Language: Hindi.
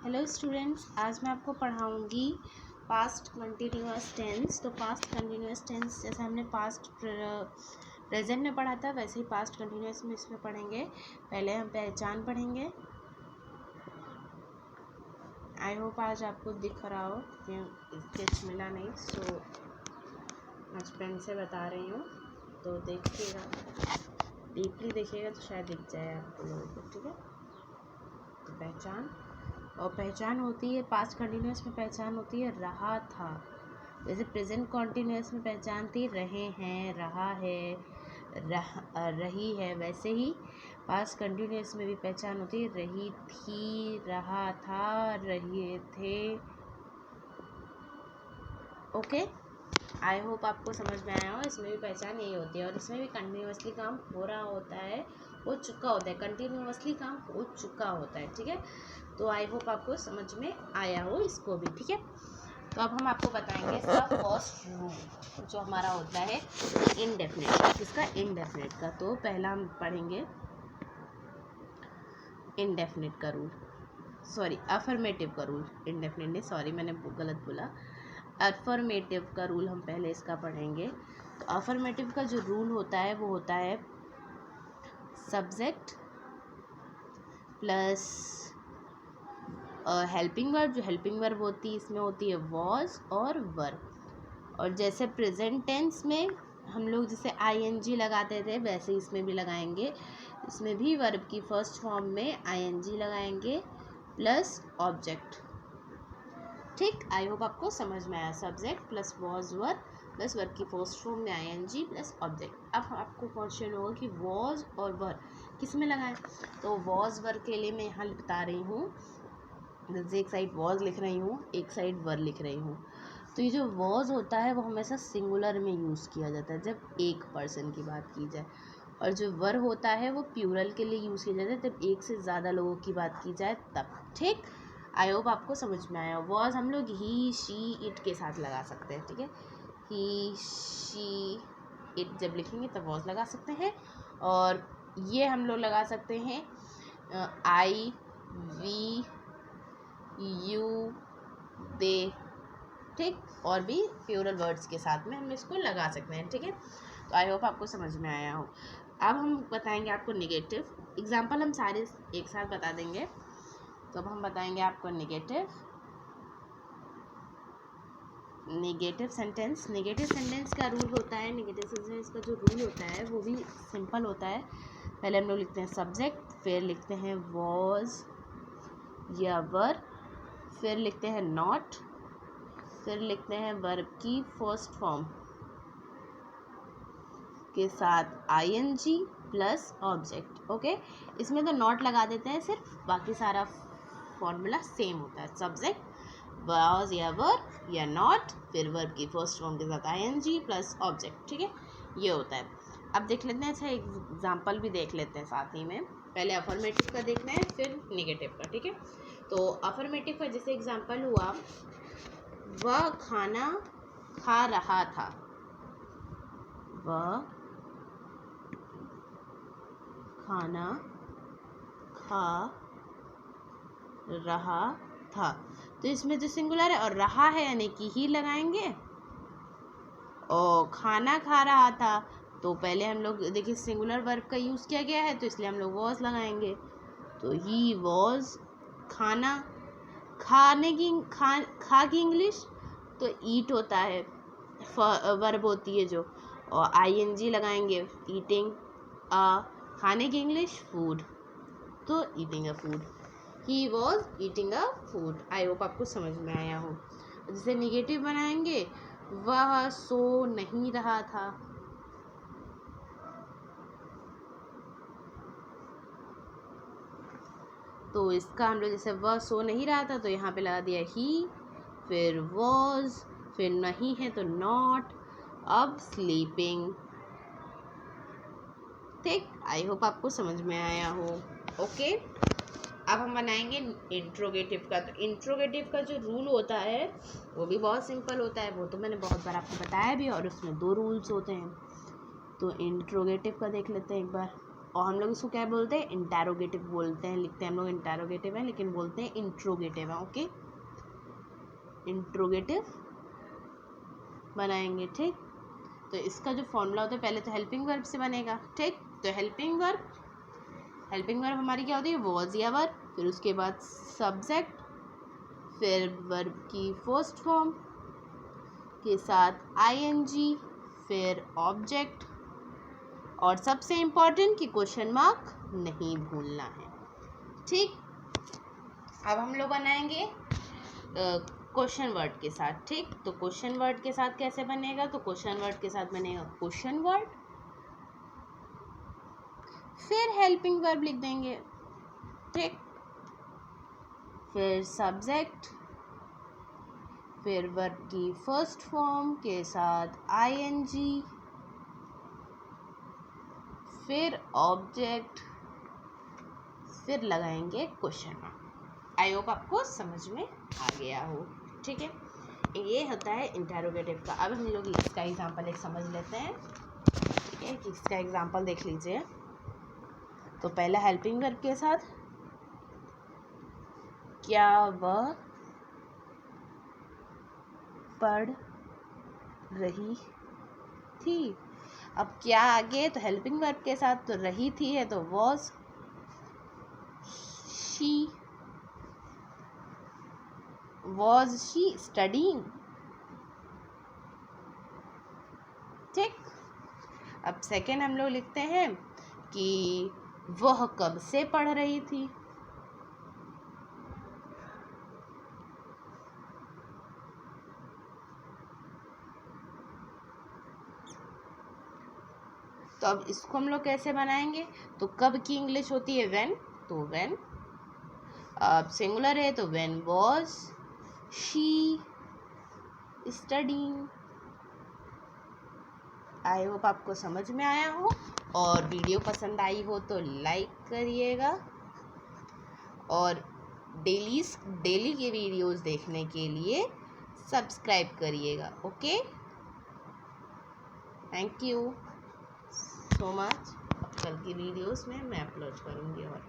हेलो स्टूडेंट्स, आज मैं आपको पढ़ाऊंगी पास्ट कंटिन्यूअस टेंस। तो पास्ट कंटिन्यूअस टेंस जैसे हमने पास्ट प्रेजेंट में पढ़ा था वैसे ही पास्ट कंटिन्यूअस में इसमें पढ़ेंगे। पहले हम पहचान पढ़ेंगे। आई होप आज आपको दिख रहा हो कि स्केच मिला नहीं, सो आज पेन से बता रही हूँ, तो देखिएगा, डीपली देखिएगा तो शायद दिख जाए आपको लोगों को। ठीक है, तो पहचान, और पहचान होती है पास्ट कंटिन्यूअस में, पहचान होती है रहा था। जैसे प्रेजेंट कंटिन्यूअस में पहचान थी रहे हैं, रहा है, रही है, वैसे ही पास्ट कंटिन्यूअस में भी पहचान होती है रही थी, रहा था, रहे थे। ओके, आई होप आपको समझ में आया हो। इसमें भी पहचान यही होती है और इसमें भी कंटिन्यूअसली काम हो रहा होता है, हो चुका होता है, कंटिन्यूअसली काम हो चुका होता है। ठीक है, तो आई होप आपको समझ में आया हो इसको भी। ठीक है, तो अब हम आपको बताएंगे इसका फर्स्ट रूल जो हमारा होता है इनडेफिनिट। किसका? इनडेफिनिट का। तो पहला हम पढ़ेंगे इनडेफिनिट का रूल, सॉरी अफर्मेटिव का रूल, इनडेफिनिट नहीं, सॉरी मैंने गलत बोला। अफर्मेटिव का रूल हम पहले इसका पढ़ेंगे। तो अफर्मेटिव का जो रूल होता है वो होता है सब्जेक्ट प्लस हेल्पिंग वर्ब। जो हेल्पिंग वर्ब होती है इसमें होती है वॉज और वर्ब। और जैसे प्रेजेंट टेंस में हम लोग जैसे आईएनजी लगाते थे वैसे इसमें भी लगाएंगे। इसमें भी वर्ब की फर्स्ट फॉर्म में आईएनजी लगाएंगे प्लस ऑब्जेक्ट। ठीक, आई होप आपको समझ में आया। Subject plus was verb plus verb की फर्स्ट फॉर्म में आईएनजी प्लस ऑब्जेक्ट। अब आपको क्वेश्चन होगा कि वॉज और वर्ब किस में लगाएं। तो वॉज वर्ब के लिए मैं यहाँ बता रही हूँ, जैसे एक साइड वॉज लिख रही हूँ, एक साइड वर लिख रही हूँ। तो ये जो वॉज होता है वो हमेशा सिंगुलर में यूज़ किया जाता है जब एक पर्सन की बात की जाए, और जो वर होता है वो प्लूरल के लिए यूज़ किया जाता है जब एक से ज़्यादा लोगों की बात की जाए तब। ठीक, आई होप आपको समझ में आया। वॉज हम लोग ही, शी, इट के साथ लगा सकते हैं। ठीक है, ही, शी, इट जब लिखेंगे तब वॉज लगा सकते हैं। और ये हम लोग लगा सकते हैं आई, वी, यू, दे। ठीक, और भी प्लूरल वर्ड्स के साथ में हम इसको लगा सकते हैं। ठीक है, तो आई होप आपको समझ में आया हो। अब हम बताएंगे आपको निगेटिव एग्जाम्पल, हम सारे एक साथ बता देंगे। तो अब हम बताएंगे आपको निगेटिव सेंटेंस। निगेटिव सेंटेंस का रूल होता है, निगेटिव सेंटेंस का जो रूल होता है वो भी सिंपल होता है। पहले हम लोग लिखते हैं सब्जेक्ट, फिर लिखते हैं वॉज या वर, फिर लिखते हैं नॉट, फिर लिखते हैं वर्ब की फर्स्ट फॉर्म के साथ आईएनजी प्लस ऑब्जेक्ट। ओके, इसमें तो नॉट लगा देते हैं सिर्फ, बाकी सारा फॉर्मूला सेम होता है। सब्जेक्ट वॉज या वर्ब या नॉट, फिर वर्ब की फर्स्ट फॉर्म के साथ आईएनजी प्लस ऑब्जेक्ट। ठीक है, ये होता है। अब देख लेते हैं, अच्छा एग्जाम्पल भी देख लेते हैं साथ ही में। पहले अफर्मेटिव का देखना है फिर निगेटिव का। ठीक है, तो अफर्मेटिव का जैसे एग्जाम्पल हुआ, वह खाना खा रहा था। वह खाना खा रहा था। तो इसमें जो सिंगुलर है और रहा है यानी कि ही लगाएंगे, और खाना खा रहा था तो पहले हम लोग देखिए सिंगुलर वर्ब का यूज़ किया गया है तो इसलिए हम लोग वॉज लगाएंगे। तो ही वॉज खाना, खाने की खा की इंग्लिश तो ईट होता है, वर्ब होती है जो, और आईएनजी लगाएंगे ईटिंग। खाने की इंग्लिश फूड, तो eating a food. He was eating a food. I hope आपको समझ में आया हो। जैसे निगेटिव बनाएंगे, वह सो नहीं रहा था। तो इसका हम लोग जैसे वह सो नहीं रहा था तो यहाँ पे लगा दिया ही, फिर वॉज, फिर नहीं है तो नॉट, अब स्लीपिंग। ठीक, आई होप आपको समझ में आया हो। ओके, अब हम बनाएंगे इंट्रोगेटिव का। तो इंट्रोगेटिव का जो रूल होता है वो भी बहुत सिंपल होता है, वो तो मैंने बहुत बार आपको बताया भी, और उसमें 2 रूल्स होते हैं। तो इंट्रोगेटिव का देख लेते हैं एक बार। और हम लोग इसको क्या बोलते हैं, इंटरोगेटिव बोलते हैं, लिखते हैं हम लोग इंटरोगेटिव है लेकिन बोलते हैं इंट्रोगेटिव है। ओके, इंट्रोगेटिव बनाएंगे। ठीक, तो इसका जो फॉर्मूला होता है पहले तो हेल्पिंग वर्ब से बनेगा। ठीक, तो हेल्पिंग वर्ब हमारी क्या होती है, वॉज या वर, फिर उसके बाद सब्जेक्ट, फिर वर्ब की फर्स्ट फॉर्म के साथ आईएनजी, फिर ऑब्जेक्ट, और सबसे इम्पॉर्टेंट कि क्वेश्चन मार्क नहीं भूलना है। ठीक, अब हम लोग बनाएंगे क्वेश्चन वर्ड के साथ। ठीक, तो क्वेश्चन वर्ड के साथ कैसे बनेगा, तो क्वेश्चन वर्ड के साथ बनेगा क्वेश्चन वर्ड, फिर हेल्पिंग वर्ब लिख देंगे। ठीक, फिर सब्जेक्ट, फिर वर्ब की फर्स्ट फॉर्म के साथ आईएनजी, फिर ऑब्जेक्ट, फिर लगाएंगे क्वेश्चन मार्क। आई होप आपको समझ में आ गया हो। ठीक है, ये होता है इंटरोगेटिव का। अब हम लोग इसका एग्जांपल एक समझ लेते हैं। ठीक है, इसका एग्जांपल देख लीजिए। तो पहला हेल्पिंग वर्ब के साथ, क्या वह पढ़ रही थी। अब क्या आगे, तो हेल्पिंग वर्ब के साथ तो रही थी है तो वॉज शी स्टडीइंग। ठीक, अब सेकेंड हम लोग लिखते हैं कि वह कब से पढ़ रही थी। तो अब इसको हम लोग कैसे बनाएंगे, तो कब की इंग्लिश होती है व्हेन, तो व्हेन। अब सिंगुलर है तो when was she studying. I hope आपको समझ में आया हो, और वीडियो पसंद आई हो तो लाइक करिएगा, और डेली के वीडियोस देखने के लिए सब्सक्राइब करिएगा। Okay, thank you so much. कल की वीडियोस में मैं अपलोड करूँगी और